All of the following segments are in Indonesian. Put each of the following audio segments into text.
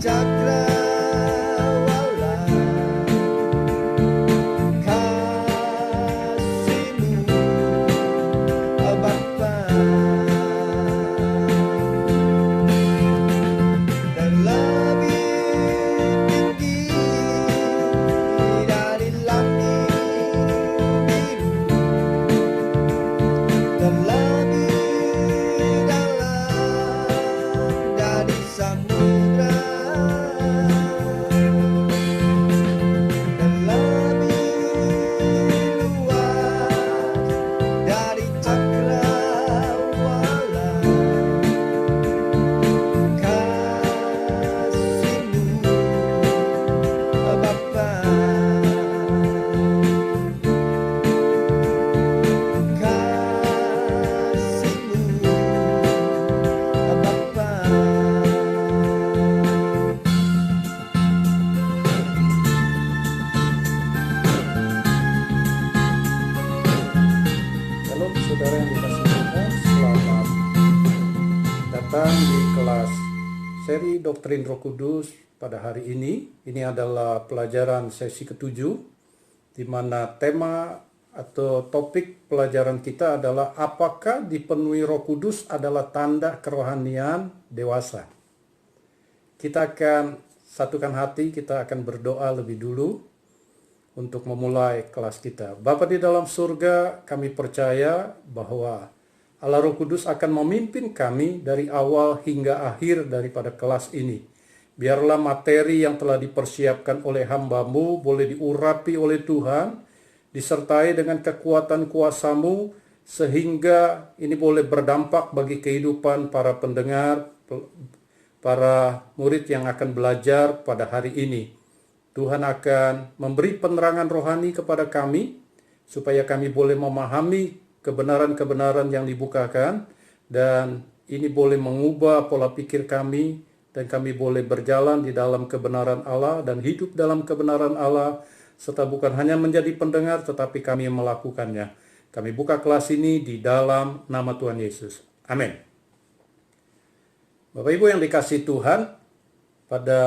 cakrawala kasih-Mu, oh Bapa. Dan lebih tinggi dari langit biru, dan lebih dalam dari samudra, dan lebih luas dari cakrawala kasih-Mu, oh Bapa. Kasih-Mu, oh Bapa. Shalom saudara yang dikasihi Tuhan, selamat datang di kelas seri Doktrin Roh Kudus pada hari ini. Ini adalah pelajaran sesi ke-7, di mana tema atau topik pelajaran kita adalah apakah dipenuhi Roh Kudus adalah tanda kerohanian dewasa. Kita akan satukan hati, kita akan berdoa lebih dulu untuk memulai kelas kita. Bapa di dalam surga, kami percaya bahwa Allah Roh Kudus akan memimpin kami dari awal hingga akhir daripada kelas ini. Biarlah materi yang telah dipersiapkan oleh hamba-Mu boleh diurapi oleh Tuhan, disertai dengan kekuatan kuasa-Mu, sehingga ini boleh berdampak bagi kehidupan para pendengar, para murid yang akan belajar pada hari ini. Tuhan akan memberi penerangan rohani kepada kami, supaya kami boleh memahami kebenaran-kebenaran yang dibukakan, dan ini boleh mengubah pola pikir kami, dan kami boleh berjalan di dalam kebenaran Allah dan hidup dalam kebenaran Allah, serta bukan hanya menjadi pendengar, tetapi kami melakukannya. Kami buka kelas ini di dalam nama Tuhan Yesus. Amin. Bapak Ibu yang dikasihi Tuhan, pada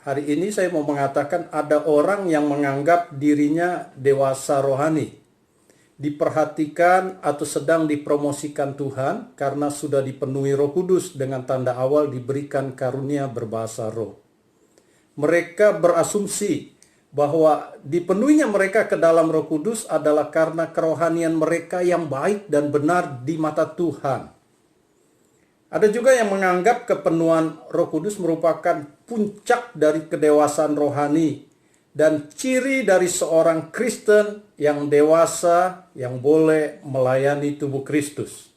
hari ini saya mau mengatakan ada orang yang menganggap dirinya dewasa rohani, diperhatikan atau sedang dipromosikan Tuhan karena sudah dipenuhi Roh Kudus dengan tanda awal diberikan karunia berbahasa roh. Mereka berasumsi bahwa dipenuhinya mereka ke dalam Roh Kudus adalah karena kerohanian mereka yang baik dan benar di mata Tuhan. Ada juga yang menganggap kepenuhan Roh Kudus merupakan puncak dari kedewasaan rohani dan ciri dari seorang Kristen yang dewasa yang boleh melayani tubuh Kristus.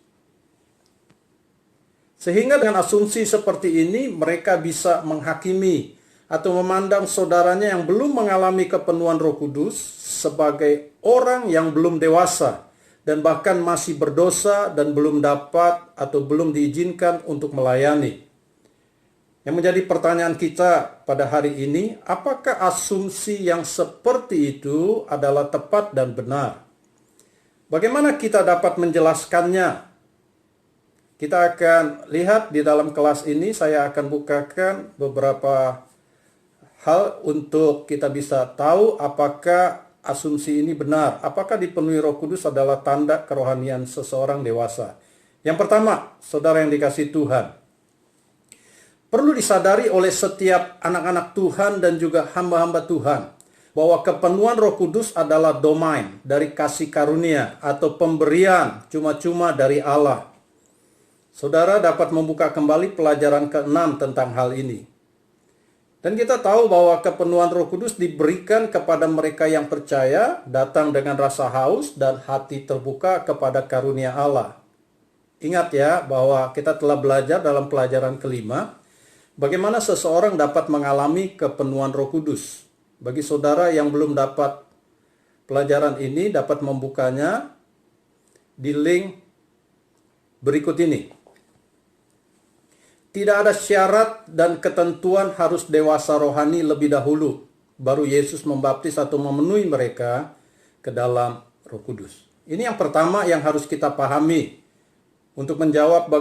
Sehingga dengan asumsi seperti ini mereka bisa menghakimi atau memandang saudaranya yang belum mengalami kepenuhan Roh Kudus sebagai orang yang belum dewasa dan bahkan masih berdosa dan belum dapat atau belum diizinkan untuk melayani. Yang menjadi pertanyaan kita pada hari ini, apakah asumsi yang seperti itu adalah tepat dan benar? Bagaimana kita dapat menjelaskannya? Kita akan lihat di dalam kelas ini, saya akan bukakan beberapa hal untuk kita bisa tahu apakah asumsi ini benar. Apakah dipenuhi Roh Kudus adalah tanda kerohanian seseorang dewasa? Yang pertama, saudara yang dikasihi Tuhan, perlu disadari oleh setiap anak-anak Tuhan dan juga hamba-hamba Tuhan bahwa kepenuhan Roh Kudus adalah domain dari kasih karunia atau pemberian cuma-cuma dari Allah. Saudara dapat membuka kembali pelajaran ke-6 tentang hal ini. Dan kita tahu bahwa kepenuhan Roh Kudus diberikan kepada mereka yang percaya, datang dengan rasa haus dan hati terbuka kepada karunia Allah. Ingat ya bahwa kita telah belajar dalam pelajaran kelima, bagaimana seseorang dapat mengalami kepenuhan Roh Kudus. Bagi saudara yang belum dapat pelajaran ini, dapat membukanya di link berikut ini. Tidak ada syarat dan ketentuan harus dewasa rohani lebih dahulu, baru Yesus membaptis atau memenuhi mereka ke dalam Roh Kudus. Ini yang pertama yang harus kita pahami untuk menjawab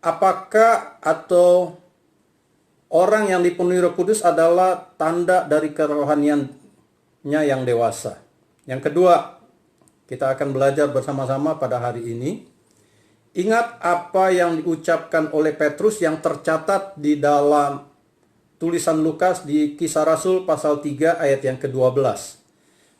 apakah atau orang yang dipenuhi Roh Kudus adalah tanda dari kerohaniannya yang dewasa. Yang kedua, kita akan belajar bersama-sama pada hari ini. Ingat apa yang diucapkan oleh Petrus yang tercatat di dalam tulisan Lukas di Kisah Rasul pasal 3 ayat yang ke-12.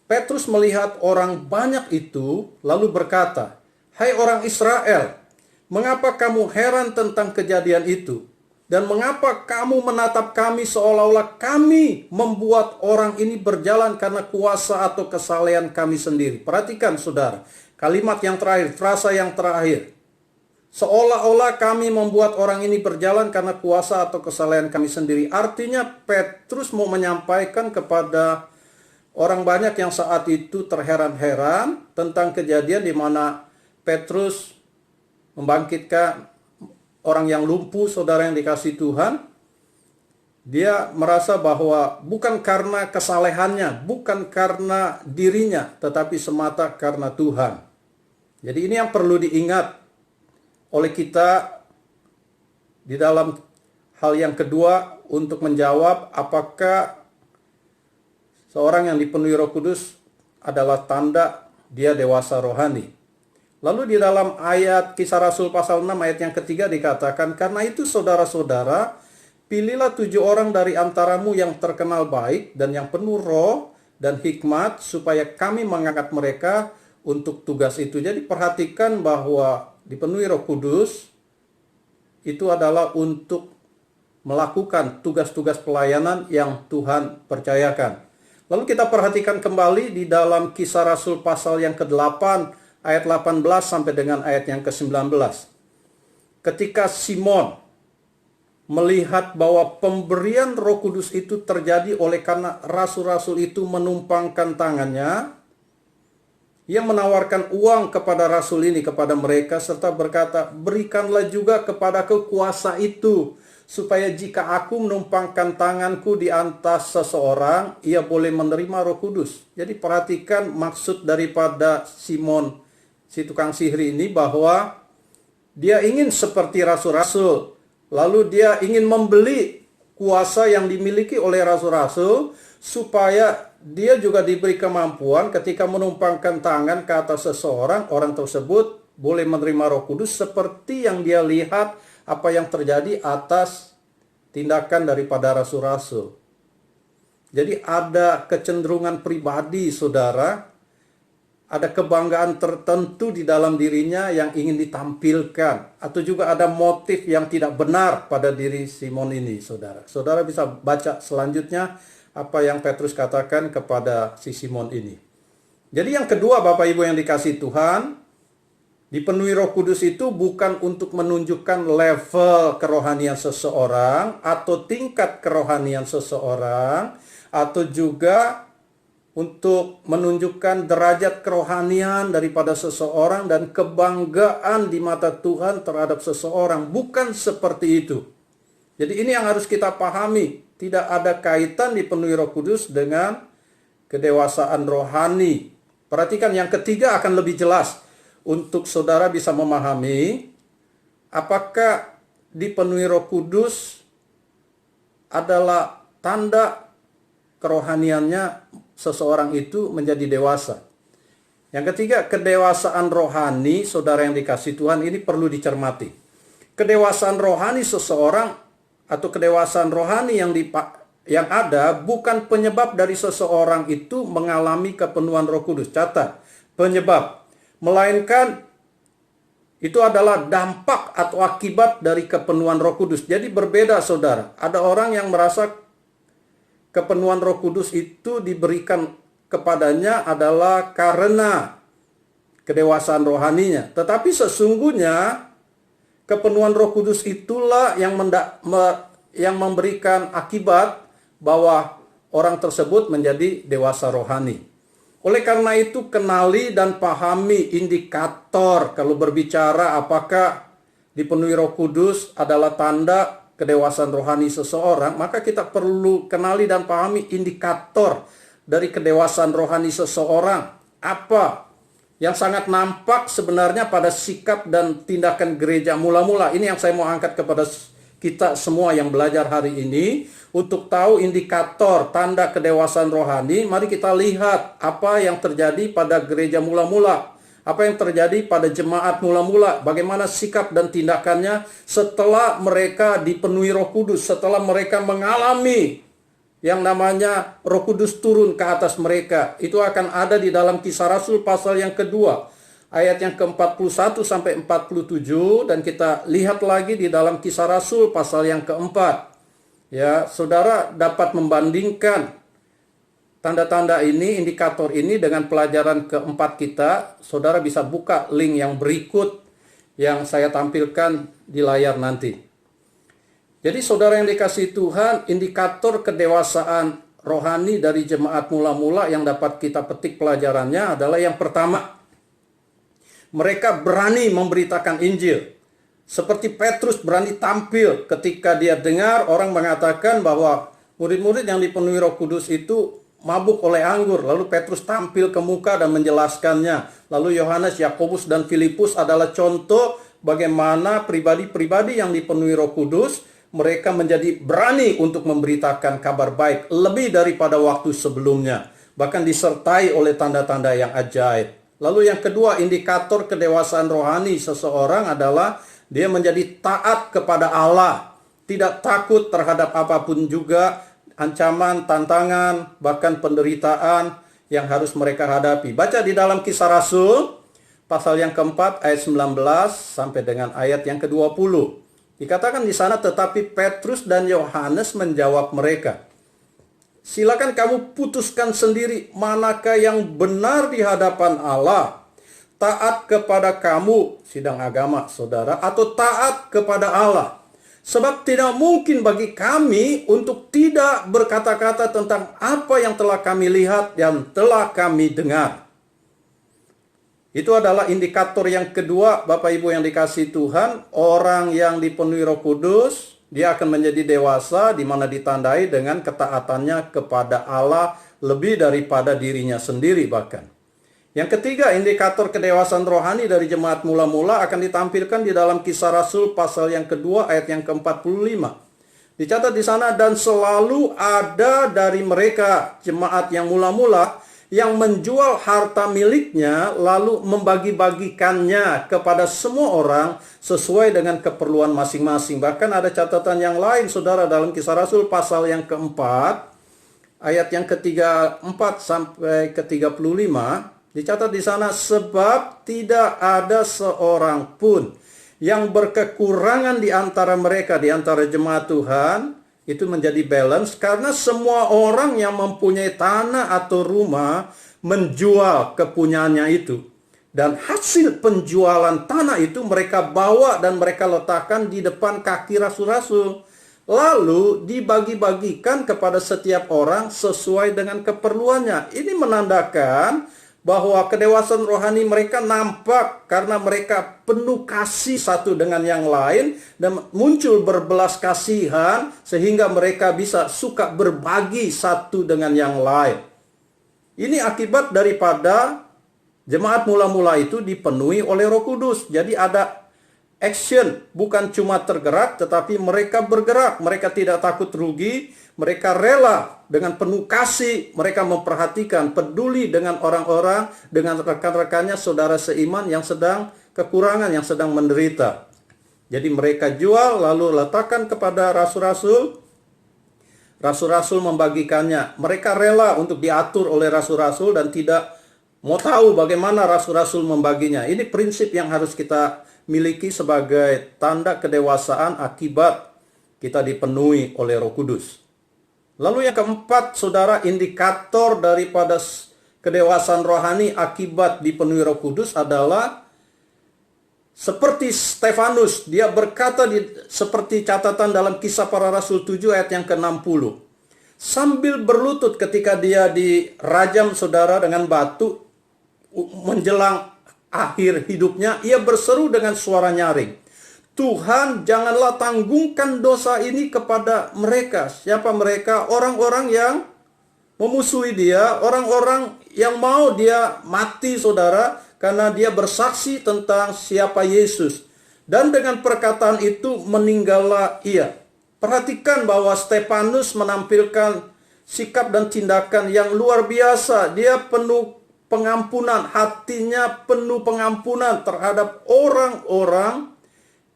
Petrus melihat orang banyak itu lalu berkata, "Hai orang Israel, mengapa kamu heran tentang kejadian itu? Dan mengapa kamu menatap kami seolah-olah kami membuat orang ini berjalan karena kuasa atau kesalehan kami sendiri?" Perhatikan saudara, kalimat yang terakhir, frasa yang terakhir. Seolah-olah kami membuat orang ini berjalan karena kuasa atau kesalehan kami sendiri. Artinya Petrus mau menyampaikan kepada orang banyak yang saat itu terheran-heran tentang kejadian di mana Petrus membangkitkan orang yang lumpuh, saudara yang dikasihi Tuhan. Dia merasa bahwa bukan karena kesalehannya, bukan karena dirinya, tetapi semata karena Tuhan. Jadi ini yang perlu diingat oleh kita di dalam hal yang kedua untuk menjawab apakah seorang yang dipenuhi Roh Kudus adalah tanda dia dewasa rohani. Lalu di dalam ayat Kisah Rasul pasal 6 ayat yang ketiga dikatakan, "Karena itu saudara-saudara, pilihlah 7 orang dari antaramu yang terkenal baik dan yang penuh roh dan hikmat, supaya kami mengangkat mereka untuk tugas itu." Jadi perhatikan bahwa dipenuhi Roh Kudus itu adalah untuk melakukan tugas-tugas pelayanan yang Tuhan percayakan. Lalu kita perhatikan kembali di dalam Kisah Rasul pasal yang ke-8 ayat 18 sampai dengan ayat yang ke-19. Ketika Simon melihat bahwa pemberian Roh Kudus itu terjadi oleh karena rasul-rasul itu menumpangkan tangannya, yang menawarkan uang kepada rasul ini kepada mereka serta berkata, "Berikanlah juga kepadaku kuasa itu, supaya jika aku menumpangkan tanganku di atas seseorang, ia boleh menerima Roh Kudus." Jadi perhatikan maksud daripada Simon, si tukang sihir ini, bahwa dia ingin seperti rasul-rasul. Lalu dia ingin membeli kuasa yang dimiliki oleh rasul-rasul, supaya dia juga diberi kemampuan ketika menumpangkan tangan ke atas seseorang, orang tersebut boleh menerima Roh Kudus seperti yang dia lihat apa yang terjadi atas tindakan daripada rasul-rasul. Jadi ada kecenderungan pribadi, saudara, ada kebanggaan tertentu di dalam dirinya yang ingin ditampilkan, atau juga ada motif yang tidak benar pada diri Simon ini, saudara. Saudara bisa baca selanjutnya apa yang Petrus katakan kepada si Simon ini. Jadi yang kedua, Bapak Ibu yang dikasihi Tuhan, dipenuhi Roh Kudus itu bukan untuk menunjukkan level kerohanian seseorang atau tingkat kerohanian seseorang, atau juga untuk menunjukkan derajat kerohanian daripada seseorang dan kebanggaan di mata Tuhan terhadap seseorang. Bukan seperti itu. Jadi ini yang harus kita pahami. Tidak ada kaitan dipenuhi Roh Kudus dengan kedewasaan rohani. Perhatikan yang ketiga akan lebih jelas untuk saudara bisa memahami apakah dipenuhi Roh Kudus adalah tanda kerohaniannya seseorang itu menjadi dewasa. Yang ketiga, kedewasaan rohani, saudara yang dikasihi Tuhan, ini perlu dicermati. Kedewasaan rohani seseorang atau kedewasaan rohani yang ada bukan penyebab dari seseorang itu mengalami kepenuhan Roh Kudus. Catat, penyebab. Melainkan itu adalah dampak atau akibat dari kepenuhan Roh Kudus. Jadi berbeda, saudara. Ada orang yang merasa kepenuhan Roh Kudus itu diberikan kepadanya adalah karena kedewasaan rohaninya. Tetapi sesungguhnya kepenuhan Roh Kudus itulah yang memberikan akibat bahwa orang tersebut menjadi dewasa rohani. Oleh karena itu, kenali dan pahami indikator kalau berbicara apakah dipenuhi Roh Kudus adalah tanda kedewasaan rohani seseorang, maka kita perlu kenali dan pahami indikator dari kedewasaan rohani seseorang. Apa yang sangat nampak sebenarnya pada sikap dan tindakan gereja mula-mula. Ini yang saya mau angkat kepada kita semua yang belajar hari ini untuk tahu indikator tanda kedewasaan rohani. Mari kita lihat apa yang terjadi pada gereja mula-mula, apa yang terjadi pada jemaat mula-mula, bagaimana sikap dan tindakannya setelah mereka dipenuhi Roh Kudus, setelah mereka mengalami yang namanya Roh Kudus turun ke atas mereka. Itu akan ada di dalam Kisah Rasul pasal yang kedua, ayat yang ke-41 sampai 47, dan kita lihat lagi di dalam Kisah Rasul pasal yang keempat. Ya, saudara dapat membandingkan tanda-tanda ini, indikator ini dengan pelajaran keempat kita. Saudara bisa buka link yang berikut yang saya tampilkan di layar nanti. Jadi saudara yang dikasihi Tuhan, indikator kedewasaan rohani dari jemaat mula-mula yang dapat kita petik pelajarannya adalah yang pertama, mereka berani memberitakan Injil. Seperti Petrus berani tampil ketika dia dengar orang mengatakan bahwa murid-murid yang dipenuhi Roh Kudus itu mabuk oleh anggur. Lalu Petrus tampil ke muka dan menjelaskannya. Lalu Yohanes, Yakobus, dan Filipus adalah contoh bagaimana pribadi-pribadi yang dipenuhi Roh Kudus, mereka menjadi berani untuk memberitakan kabar baik lebih daripada waktu sebelumnya. Bahkan disertai oleh tanda-tanda yang ajaib. Lalu yang kedua, indikator kedewasaan rohani seseorang adalah dia menjadi taat kepada Allah. Tidak takut terhadap apapun juga, ancaman, tantangan, bahkan penderitaan yang harus mereka hadapi. Baca di dalam Kisah Rasul, pasal yang keempat, ayat 19 sampai dengan ayat yang ke-20. Dikatakan di sana, tetapi Petrus dan Yohanes menjawab mereka, silakan kamu putuskan sendiri manakah yang benar di hadapan Allah. Taat kepada kamu, sidang agama saudara, atau taat kepada Allah. Sebab tidak mungkin bagi kami untuk tidak berkata-kata tentang apa yang telah kami lihat dan telah kami dengar. Itu adalah indikator yang kedua, Bapak Ibu yang dikasihi Tuhan. Orang yang dipenuhi Roh Kudus, dia akan menjadi dewasa, di mana ditandai dengan ketaatannya kepada Allah lebih daripada dirinya sendiri bahkan. Yang ketiga, indikator kedewasaan rohani dari jemaat mula-mula akan ditampilkan di dalam Kisah Rasul pasal yang kedua ayat yang ke-45. Dicatat di sana, dan selalu ada dari mereka jemaat yang mula-mula yang menjual harta miliknya lalu membagi-bagikannya kepada semua orang sesuai dengan keperluan masing-masing. Bahkan ada catatan yang lain saudara dalam Kisah Rasul pasal yang keempat ayat yang ke-34 sampai ke-35. Dicatat di sana, sebab tidak ada seorang pun yang berkekurangan di antara mereka, di antara jemaat Tuhan. Itu menjadi balance karena semua orang yang mempunyai tanah atau rumah menjual kepunyaannya itu. Dan hasil penjualan tanah itu mereka bawa dan mereka letakkan di depan kaki rasul-rasul. Lalu dibagi-bagikan kepada setiap orang sesuai dengan keperluannya. Ini menandakan bahwa kedewasaan rohani mereka nampak karena mereka penuh kasih satu dengan yang lain dan muncul berbelas kasihan sehingga mereka bisa suka berbagi satu dengan yang lain. Ini akibat daripada jemaat mula-mula itu dipenuhi oleh Roh Kudus. Jadi ada action, bukan cuma tergerak tetapi mereka bergerak. Mereka tidak takut rugi, mereka rela dengan penuh kasih, mereka memperhatikan, peduli dengan orang-orang, dengan rekan-rekannya, saudara seiman yang sedang kekurangan, yang sedang menderita. Jadi mereka jual lalu letakkan kepada rasul-rasul, rasul-rasul membagikannya. Mereka rela untuk diatur oleh rasul-rasul dan tidak mau tahu bagaimana rasul-rasul membaginya. Ini prinsip yang harus kita miliki sebagai tanda kedewasaan akibat kita dipenuhi oleh Roh Kudus. Lalu yang keempat, saudara, indikator daripada kedewasaan rohani akibat dipenuhi Roh Kudus adalah seperti Stefanus, dia berkata seperti catatan dalam Kisah Para Rasul 7 ayat yang ke-60. Sambil berlutut ketika dia dirajam saudara dengan batu menjelang akhir hidupnya, ia berseru dengan suara nyaring, Tuhan, janganlah tanggungkan dosa ini kepada mereka. Siapa mereka? Orang-orang yang memusuhi dia, orang-orang yang mau dia mati, saudara, karena dia bersaksi tentang siapa Yesus. Dan dengan perkataan itu meninggallah ia. Perhatikan bahwa Stefanus menampilkan sikap dan tindakan yang luar biasa. Dia penuh pengampunan, hatinya penuh pengampunan terhadap orang-orang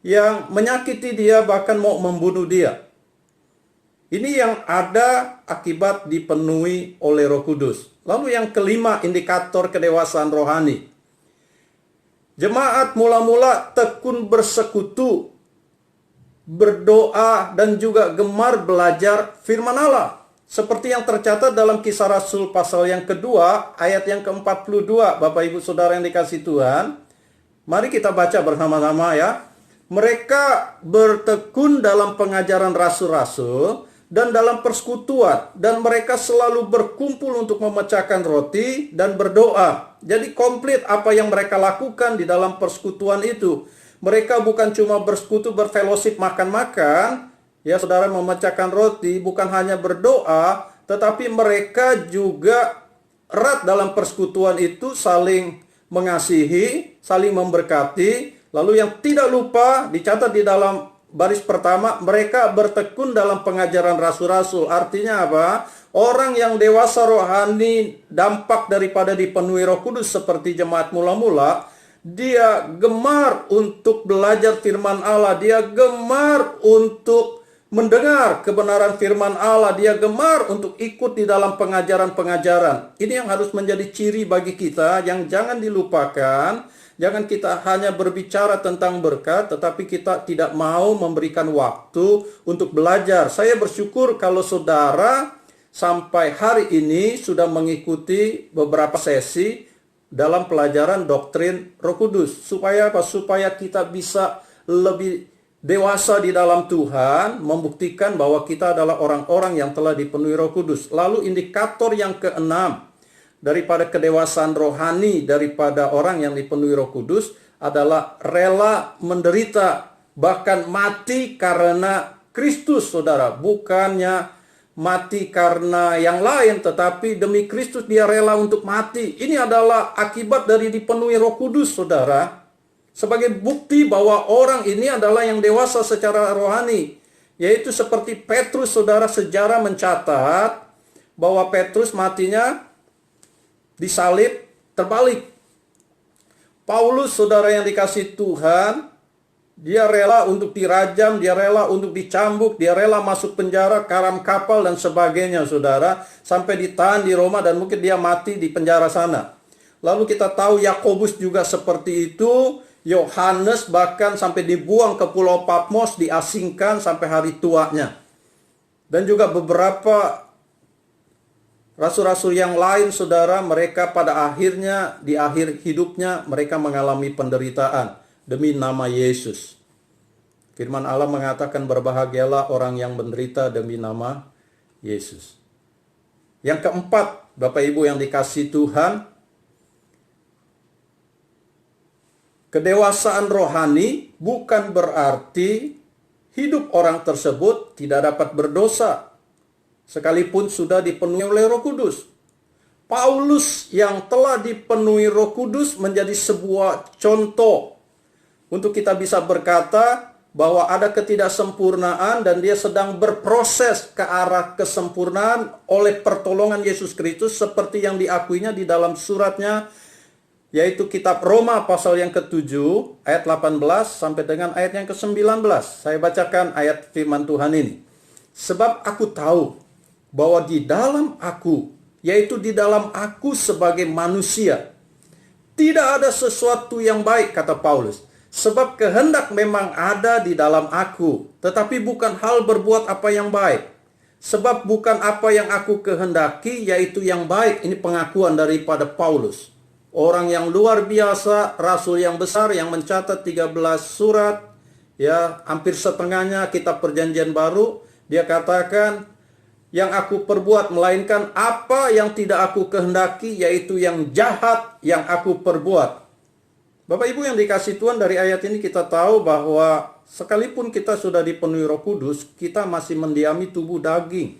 yang menyakiti dia, bahkan mau membunuh dia. Ini yang ada akibat dipenuhi oleh Roh Kudus. Lalu yang kelima, indikator kedewasaan rohani. Jemaat mula-mula tekun bersekutu, berdoa, dan juga gemar belajar firman Allah. Seperti yang tercatat dalam Kisah Rasul pasal yang kedua, ayat yang ke-42. Bapak Ibu Saudara yang dikasihi Tuhan, mari kita baca bersama-sama ya. Mereka bertekun dalam pengajaran rasul-rasul dan dalam persekutuan, dan mereka selalu berkumpul untuk memecahkan roti dan berdoa. Jadi komplit apa yang mereka lakukan di dalam persekutuan itu. Mereka bukan cuma bersekutu, berfellowship, makan-makan, ya saudara, memecahkan roti, bukan hanya berdoa, tetapi mereka juga erat dalam persekutuan itu, saling mengasihi, saling memberkati. Lalu yang tidak lupa, dicatat di dalam baris pertama, mereka bertekun dalam pengajaran rasul-rasul. Artinya apa? Orang yang dewasa rohani, dampak daripada dipenuhi Roh Kudus seperti jemaat mula-mula, dia gemar untuk belajar firman Allah, dia gemar untuk mendengar kebenaran firman Allah, dia gemar untuk ikut di dalam pengajaran-pengajaran. Ini yang harus menjadi ciri bagi kita, yang jangan dilupakan. Jangan kita hanya berbicara tentang berkat, tetapi kita tidak mau memberikan waktu untuk belajar. Saya bersyukur kalau saudara sampai hari ini sudah mengikuti beberapa sesi dalam pelajaran doktrin Roh Kudus. Supaya apa? Supaya kita bisa lebih dewasa di dalam Tuhan, membuktikan bahwa kita adalah orang-orang yang telah dipenuhi Roh Kudus. Lalu indikator yang keenam daripada kedewasaan rohani daripada orang yang dipenuhi Roh Kudus adalah rela menderita, bahkan mati karena Kristus, saudara. Bukannya mati karena yang lain, tetapi demi Kristus dia rela untuk mati. Ini adalah akibat dari dipenuhi Roh Kudus, saudara. Sebagai bukti bahwa orang ini adalah yang dewasa secara rohani. Yaitu seperti Petrus, saudara, sejarah mencatat bahwa Petrus matinya disalib terbalik. Paulus, saudara yang dikasihi Tuhan, dia rela untuk dirajam, dia rela untuk dicambuk, dia rela masuk penjara, karam kapal dan sebagainya, saudara, sampai ditahan di Roma dan mungkin dia mati di penjara sana. Lalu kita tahu Yakobus juga seperti itu, Yohanes bahkan sampai dibuang ke Pulau Patmos, diasingkan sampai hari tuanya. Dan juga beberapa rasul-rasul yang lain, saudara, mereka pada akhirnya, di akhir hidupnya, mereka mengalami penderitaan demi nama Yesus. Firman Allah mengatakan, berbahagialah orang yang menderita demi nama Yesus. Yang keempat, Bapak Ibu yang dikasihi Tuhan, kedewasaan rohani bukan berarti hidup orang tersebut tidak dapat berdosa, sekalipun sudah dipenuhi oleh Roh Kudus. Paulus yang telah dipenuhi Roh Kudus menjadi sebuah contoh untuk kita bisa berkata bahwa ada ketidaksempurnaan dan dia sedang berproses ke arah kesempurnaan oleh pertolongan Yesus Kristus, seperti yang diakuinya di dalam suratnya, yaitu kitab Roma pasal yang ke-7 ayat 18 sampai dengan ayat yang ke-19. Saya bacakan ayat firman Tuhan ini. Sebab aku tahu bahwa di dalam aku, yaitu di dalam aku sebagai manusia, tidak ada sesuatu yang baik, kata Paulus. Sebab kehendak memang ada di dalam aku, tetapi bukan hal berbuat apa yang baik. Sebab bukan apa yang aku kehendaki, yaitu yang baik. Ini pengakuan daripada Paulus. Orang yang luar biasa, rasul yang besar yang mencatat 13 surat, ya hampir setengahnya kitab Perjanjian Baru. Dia katakan, yang aku perbuat, melainkan apa yang tidak aku kehendaki, yaitu yang jahat yang aku perbuat. Bapak Ibu yang dikasihi Tuhan, dari ayat ini kita tahu bahwa sekalipun kita sudah dipenuhi Roh Kudus, kita masih mendiami tubuh daging.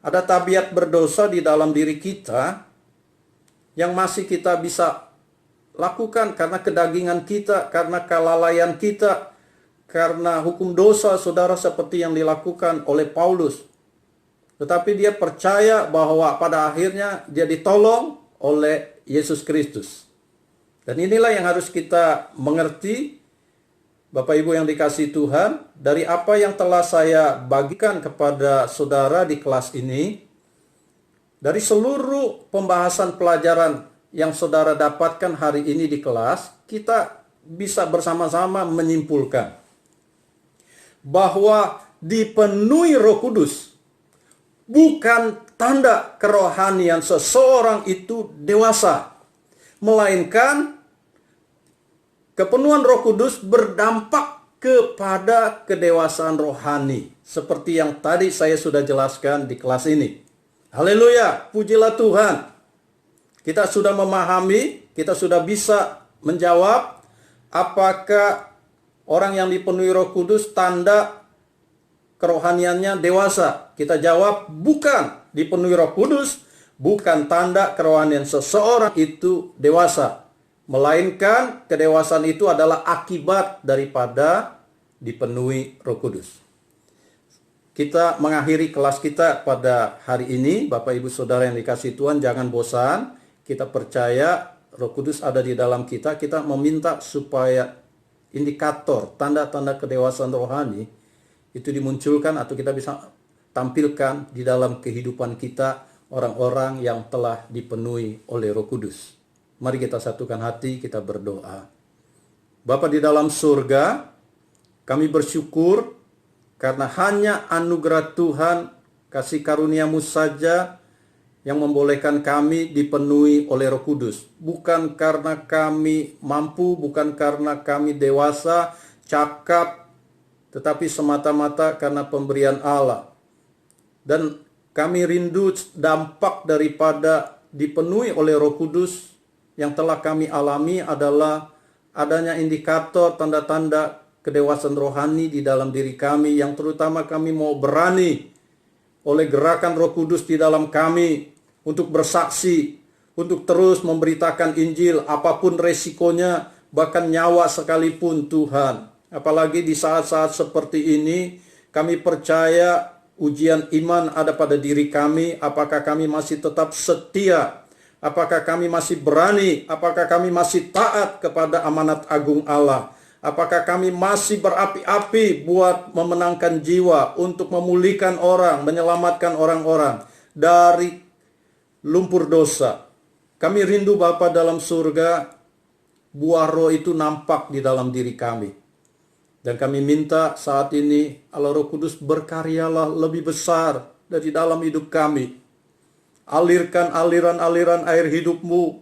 Ada tabiat berdosa di dalam diri kita yang masih kita bisa lakukan karena kedagingan kita, karena kelalaian kita, karena hukum dosa saudara seperti yang dilakukan oleh Paulus. Tetapi dia percaya bahwa pada akhirnya dia ditolong oleh Yesus Kristus. Dan inilah yang harus kita mengerti, Bapak Ibu yang dikasihi Tuhan, dari apa yang telah saya bagikan kepada saudara di kelas ini, dari seluruh pembahasan pelajaran yang saudara dapatkan hari ini di kelas, kita bisa bersama-sama menyimpulkan bahwa dipenuhi Roh Kudus bukan tanda kerohanian seseorang itu dewasa, melainkan kepenuhan Roh Kudus berdampak kepada kedewasaan rohani, seperti yang tadi saya sudah jelaskan di kelas ini. Haleluya, pujilah Tuhan. Kita sudah memahami, kita sudah bisa menjawab apakah orang yang dipenuhi Roh Kudus tanda kerohaniannya dewasa. Kita jawab bukan. Dipenuhi Roh Kudus bukan tanda kerohanian seseorang itu dewasa, melainkan kedewasaan itu adalah akibat daripada dipenuhi Roh Kudus. Kita mengakhiri kelas kita pada hari ini, Bapak Ibu Saudara yang dikasihi Tuhan, jangan bosan. Kita percaya Roh Kudus ada di dalam kita. Kita meminta supaya indikator, tanda-tanda kedewasaan rohani itu dimunculkan atau kita bisa tampilkan di dalam kehidupan kita, orang-orang yang telah dipenuhi oleh Roh Kudus. Mari kita satukan hati, kita berdoa. Bapa di dalam surga, kami bersyukur karena hanya anugerah Tuhan, kasih karunia-Mu saja yang membolehkan kami dipenuhi oleh Roh Kudus. Bukan karena kami mampu, bukan karena kami dewasa, cakap, tetapi semata-mata karena pemberian Allah. Dan kami rindu dampak daripada dipenuhi oleh Roh Kudus yang telah kami alami adalah adanya indikator tanda-tanda kedewasaan rohani di dalam diri kami, yang terutama kami mau berani oleh gerakan Roh Kudus di dalam kami untuk bersaksi, untuk terus memberitakan Injil apapun resikonya, bahkan nyawa sekalipun Tuhan. Apalagi di saat-saat seperti ini, kami percaya ujian iman ada pada diri kami. Apakah kami masih tetap setia? Apakah kami masih berani? Apakah kami masih taat kepada amanat agung Allah? Apakah kami masih berapi-api buat memenangkan jiwa, untuk memulihkan orang, menyelamatkan orang-orang dari lumpur dosa? Kami rindu Bapa dalam surga, buah roh itu nampak di dalam diri kami. Dan kami minta saat ini Allah Roh Kudus berkaryalah lebih besar dari dalam hidup kami. Alirkan aliran-aliran air hidup-Mu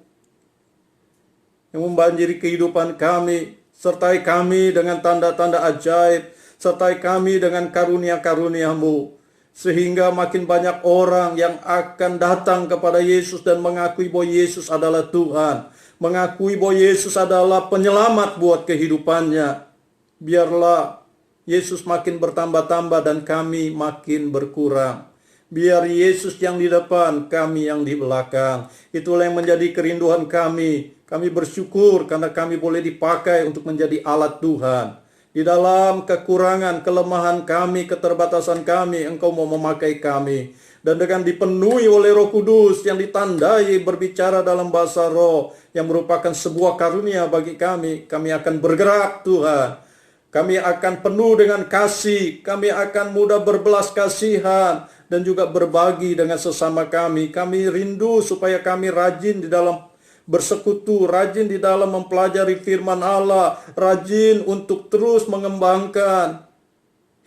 yang membanjiri kehidupan kami. Sertai kami dengan tanda-tanda ajaib. Sertai kami dengan karunia-karunia-Mu. Sehingga makin banyak orang yang akan datang kepada Yesus dan mengakui bahwa Yesus adalah Tuhan. Mengakui bahwa Yesus adalah penyelamat buat kehidupannya. Biarlah Yesus makin bertambah-tambah dan kami makin berkurang. Biar Yesus yang di depan, kami yang di belakang. Itulah yang menjadi kerinduan kami. Kami bersyukur karena kami boleh dipakai untuk menjadi alat Tuhan. Di dalam kekurangan, kelemahan kami, keterbatasan kami, Engkau mau memakai kami. Dan dengan dipenuhi oleh Roh Kudus yang ditandai berbicara dalam bahasa roh, yang merupakan sebuah karunia bagi kami akan bergerak Tuhan. Kami akan penuh dengan kasih, kami akan mudah berbelas kasihan, dan juga berbagi dengan sesama kami. Kami rindu supaya kami rajin di dalam bersekutu, rajin di dalam mempelajari firman Allah, rajin untuk terus mengembangkan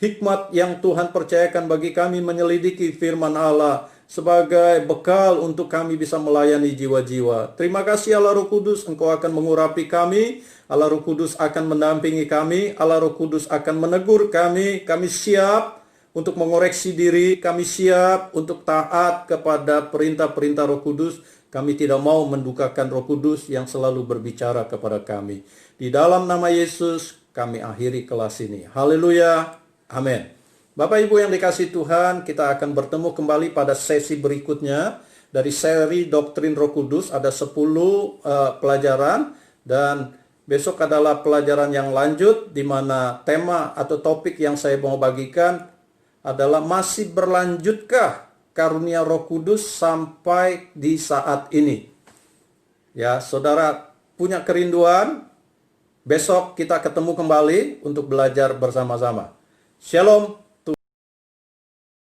hikmat yang Tuhan percayakan bagi kami menyelidiki firman Allah sebagai bekal untuk kami bisa melayani jiwa-jiwa. Terima kasih Allah Roh Kudus, Engkau akan mengurapi kami, Allah Roh Kudus akan mendampingi kami, Allah Roh Kudus akan menegur kami siap untuk mengoreksi diri, kami siap untuk taat kepada perintah-perintah Roh Kudus. Kami tidak mau mendukakan Roh Kudus yang selalu berbicara kepada kami. Di dalam nama Yesus, kami akhiri kelas ini. Haleluya. Amin. Bapak Ibu yang dikasihi Tuhan, kita akan bertemu kembali pada sesi berikutnya dari seri Doktrin Roh Kudus. Ada 10 pelajaran dan Besok adalah pelajaran yang lanjut di mana tema atau topik yang saya mau bagikan adalah masih berlanjutkah karunia Roh Kudus sampai di saat ini. Ya, saudara punya kerinduan, besok kita ketemu kembali untuk belajar bersama-sama. Shalom.